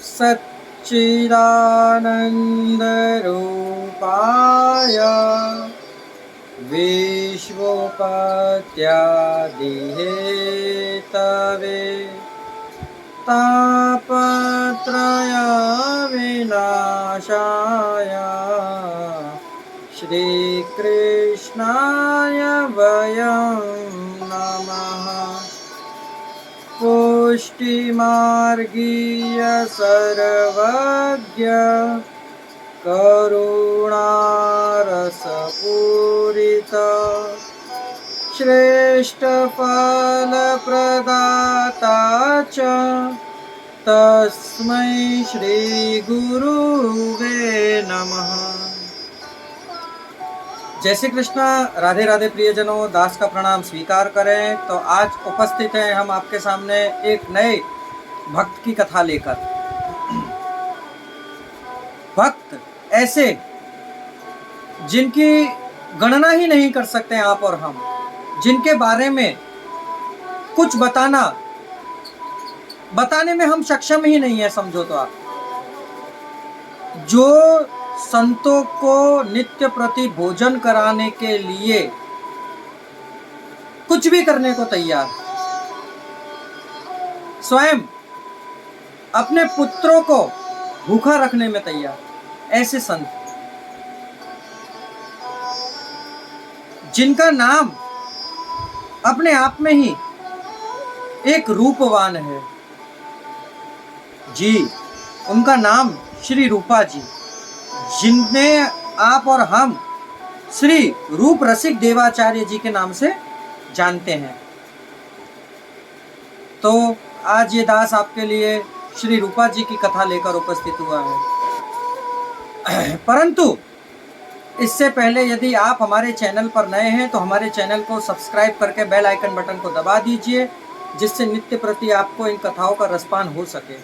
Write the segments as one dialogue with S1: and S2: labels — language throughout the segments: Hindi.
S1: सच्चिदानन्दरूपाय विश्वोपत्यादिहेतवे तापत्रयविनाशाय श्रीकृष्णाय वयं नमः। पुष्टिमार्गीय सर्वज्ञ करुणारसपूरित श्रेष्ठफलप्रदाता च तस्मै श्रीगुरुवे नमः। जय श्री कृष्ण। राधे राधे प्रियजनों, दास का प्रणाम स्वीकार करें। तो आज उपस्थित हैं हम आपके सामने एक नए भक्त की कथा लेकर। भक्त ऐसे जिनकी गणना ही नहीं कर सकते आप और हम, जिनके बारे में कुछ बताने में हम सक्षम ही नहीं है, समझो तो आप। जो संतों को नित्य प्रति भोजन कराने के लिए कुछ भी करने को तैयार, स्वयं अपने पुत्रों को भूखा रखने में तैयार, ऐसे संत जिनका नाम अपने आप में ही एक रूपवान है जी। उनका नाम श्री रूपा जी, जिन्हें आप और हम श्री रूप रसिक देवाचार्य जी के नाम से जानते हैं। तो आज ये दास आपके लिए श्री रूपा जी की कथा लेकर उपस्थित हुआ है। परंतु इससे पहले यदि आप हमारे चैनल पर नए हैं तो हमारे चैनल को सब्सक्राइब करके बेल आइकन बटन को दबा दीजिए, जिससे नित्य प्रति आपको इन कथाओं का रसपान हो सके।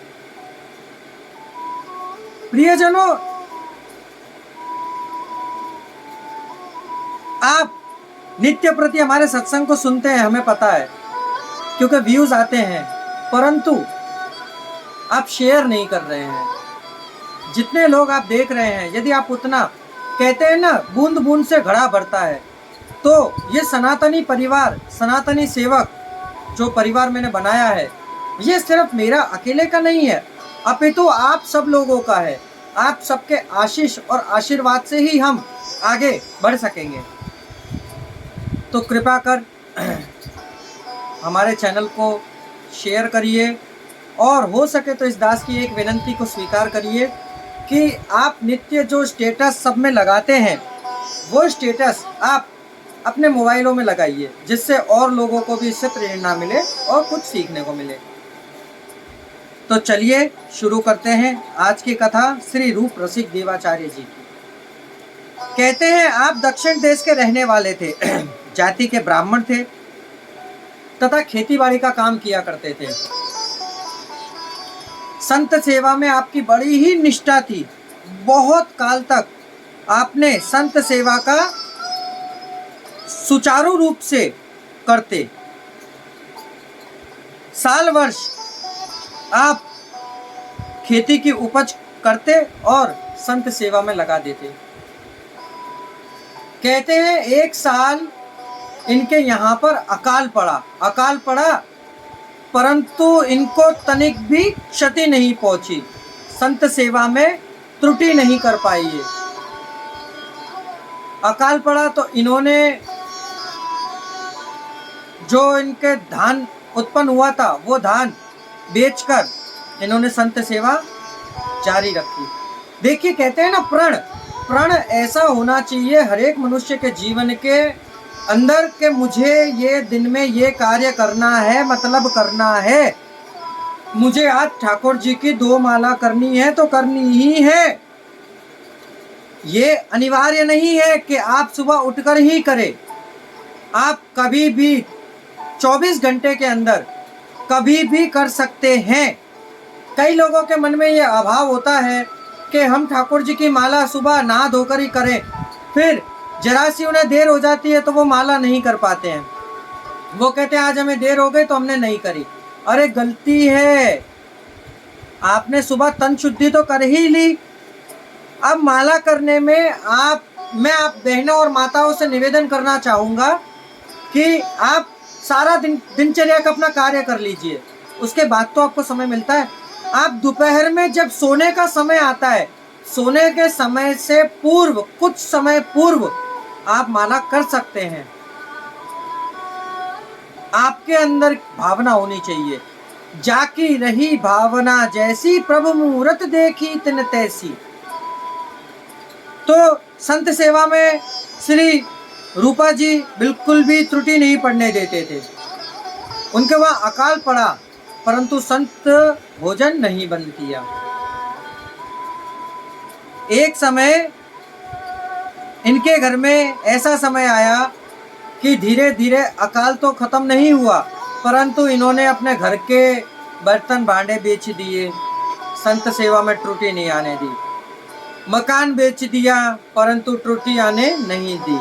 S1: प्रियजनों, आप नित्य प्रति हमारे सत्संग को सुनते हैं, हमें पता है, क्योंकि व्यूज आते हैं, परंतु आप शेयर नहीं कर रहे हैं। जितने लोग आप देख रहे हैं, यदि आप उतना, कहते हैं ना, बूंद बूंद से घड़ा भरता है, तो ये सनातनी परिवार, सनातनी सेवक जो परिवार मैंने बनाया है, ये सिर्फ मेरा अकेले का नहीं है, अपितु आप सब लोगों का है। आप सबके आशीष और आशीर्वाद से ही हम आगे बढ़ सकेंगे। तो कृपा कर हमारे चैनल को शेयर करिए, और हो सके तो इस दास की एक विनंती को स्वीकार करिए कि आप नित्य जो स्टेटस सब में लगाते हैं, वो स्टेटस आप अपने मोबाइलों में लगाइए, जिससे और लोगों को भी इससे प्रेरणा मिले और कुछ सीखने को मिले। तो चलिए शुरू करते हैं आज की कथा श्री रूप रसिक देवाचार्य जी की। कहते हैं आप दक्षिण देश के रहने वाले थे, जाति के ब्राह्मण थे तथा खेतीबाड़ी का काम किया करते थे। संत सेवा में आपकी बड़ी ही निष्ठा थी। बहुत काल तक आपने संत सेवा का सुचारू रूप से करते। साल वर्ष आप खेती की उपज करते और संत सेवा में लगा देते। कहते हैं एक साल इनके यहाँ पर अकाल पड़ा, परंतु इनको तनिक भी क्षति नहीं पहुंची, संत सेवा में त्रुटि नहीं कर पाई है। अकाल पड़ा तो इन्होंने जो इनके धान उत्पन्न हुआ था, वो धान बेचकर इन्होंने संत सेवा जारी रखी। देखिए, कहते हैं ना, प्रण ऐसा होना चाहिए हर एक मनुष्य के जीवन के अंदर के मुझे ये दिन में ये कार्य करना है, मतलब करना है। मुझे आज ठाकुर जी की 2 माला करनी है तो करनी ही है। ये अनिवार्य नहीं है कि आप सुबह उठकर ही करें। आप कभी भी 24 घंटे के अंदर कभी भी कर सकते हैं। कई लोगों के मन में ये अभाव होता है कि हम ठाकुर जी की माला सुबह नहा धोकर ही करें, फिर जरा सी उन्हें देर हो जाती है तो वो माला नहीं कर पाते हैं। वो कहते हैं आज हमें देर हो गई तो हमने नहीं करी। अरे गलती है, आपने सुबह तन शुद्धि तो कर ही ली, अब माला करने में मैं आप बहनों और माताओं से निवेदन करना चाहूँगा कि आप सारा दिनचर्या का अपना कार्य कर लीजिए, उसके बाद तो आपको समय मिलता है। आप दोपहर में जब सोने का समय आता है, सोने के समय से पूर्व, कुछ समय पूर्व आप माला कर सकते हैं। आपके अंदर भावना होनी चाहिए, जाकी रही भावना जैसी, प्रभु मूरत देखी तिन तैसी। तो संत सेवा में श्री रूपा जी बिल्कुल भी त्रुटि नहीं पड़ने देते थे। उनके वहां अकाल पड़ा, परंतु संत भोजन नहीं बंद किया। एक समय इनके घर में ऐसा समय आया कि धीरे धीरे अकाल तो खत्म नहीं हुआ, परंतु इन्होंने अपने घर के बर्तन भांडे बेच दिए, संत सेवा में त्रुटि नहीं आने दी। मकान बेच दिया, परंतु त्रुटि आने नहीं दी।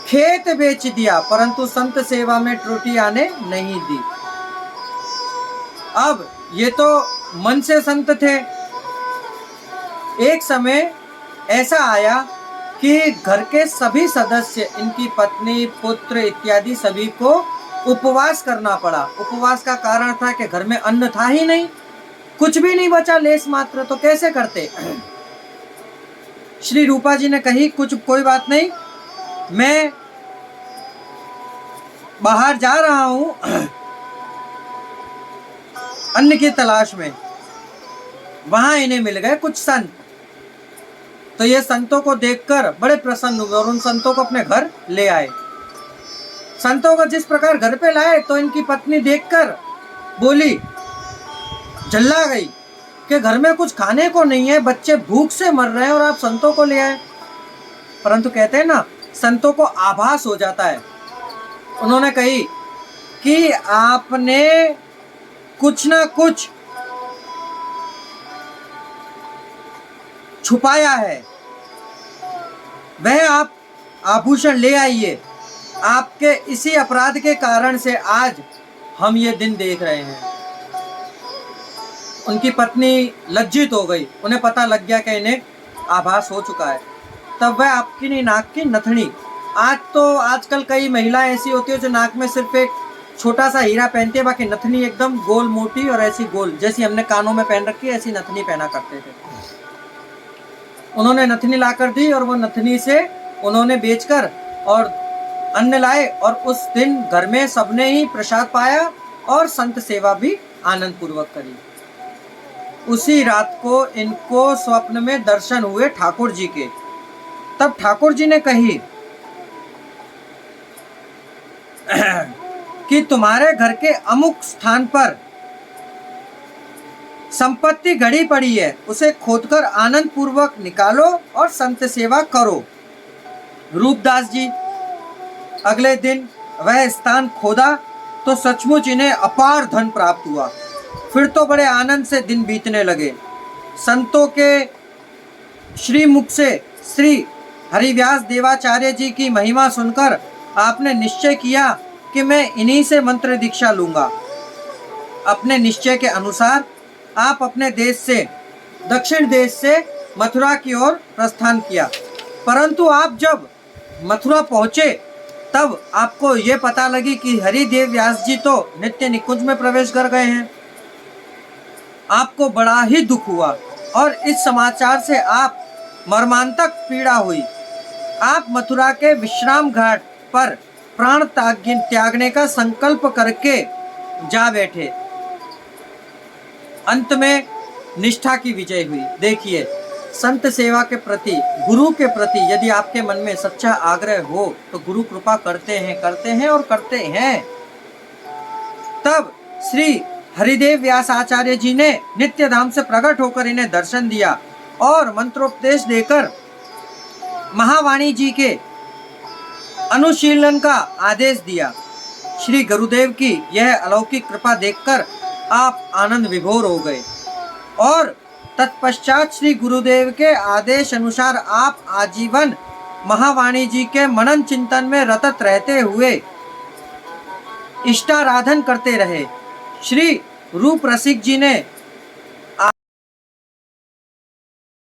S1: खेत बेच दिया, परंतु संत सेवा में त्रुटि आने नहीं दी। अब ये तो मन से संत थे। एक समय ऐसा आया कि घर के सभी सदस्य, इनकी पत्नी, पुत्र इत्यादि सभी को उपवास करना पड़ा। उपवास का कारण था कि घर में अन्न था ही नहीं, कुछ भी नहीं बचा, लेस मात्र, तो कैसे करते। श्री रूपा जी ने कही कोई बात नहीं, मैं बाहर जा रहा हूं अन्न की तलाश में। वहां इन्हें मिल गए कुछ संत, तो ये संतों को देखकर बड़े प्रसन्न हुए और उन संतों को अपने घर ले आए। संतों को जिस प्रकार घर पे लाए तो इनकी पत्नी देखकर बोली, जल्ला गई कि घर में कुछ खाने को नहीं है, बच्चे भूख से मर रहे हैं और आप संतों को ले आए। परंतु कहते हैं ना, संतों को आभास हो जाता है। उन्होंने कही कि आपने कुछ ना कुछ छुपाया है, वह आप आभूषण ले आइए। आपके इसी अपराध के कारण से आज हम ये दिन देख रहे हैं। उनकी पत्नी लज्जित हो गई, उन्हें पता लग गया कि इन्हें आभास हो चुका है। तब वह आपकी नाक की नथनी, आजकल कई महिलाएं ऐसी होती है जो नाक में सिर्फ एक छोटा सा हीरा पहनती है, बाकी नथनी एकदम गोल मोटी और ऐसी गोल, जैसी हमने कानों में पहन रखी है, ऐसी नथनी पहना करते थे। उन्होंने नथनी लाकर दी और वो नथनी से उन्होंने बेचकर और अन्न लाए, और उस दिन घर में सबने ही प्रसाद पाया और संत सेवा भी आनंद पूर्वक करी। उसी रात को इनको स्वप्न में दर्शन हुए ठाकुर जी के। तब ठाकुर जी ने कही कि तुम्हारे घर के अमुक स्थान पर संपत्ति गड़ी पड़ी है, उसे खोदकर आनंद पूर्वक निकालो और संत सेवा करो। रूपदास जी अगले दिन वह स्थान खोदा तो सचमुच इन्हें अपार धन प्राप्त हुआ। फिर तो बड़े आनंद से दिन बीतने लगे। संतों के श्रीमुख से श्री हरिव्यास देवाचार्य जी की महिमा सुनकर आपने निश्चय किया कि मैं इन्हीं से मंत्र दीक्षा लूंगा। अपने निश्चय के अनुसार आप अपने देश से, दक्षिण देश से मथुरा की ओर प्रस्थान किया। परंतु आप जब मथुरा पहुंचे तब आपको ये पता लगी कि हरिदेव व्यास जी तो नित्य निकुंज में प्रवेश कर गए हैं। आपको बड़ा ही दुख हुआ और इस समाचार से आप मर्मांतक पीड़ा हुई। आप मथुरा के विश्राम घाट पर प्राण त्यागने का संकल्प करके जा बैठे। अंत में निष्ठा की विजय हुई। देखिए, संत सेवा के प्रति, गुरु के प्रति यदि आपके मन में सच्चा आग्रह हो तो गुरु कृपा करते हैं और करते हैं। तब श्री हरिदेव व्यास आचार्य जी ने नित्य धाम से प्रकट होकर इन्हें दर्शन दिया और मंत्रोपदेश देकर महावाणी जी के अनुशीलन का आदेश दिया। श्री गुरुदेव की यह अलौकिक कृपा देखकर आप आनंद विभोर हो गए और तत्पश्चात श्री गुरुदेव के आदेश अनुसार आप आजीवन महावाणी जी के मनन चिंतन में रतत रहते हुए इष्टाराधन करते रहे। श्री रूप रसिक जी ने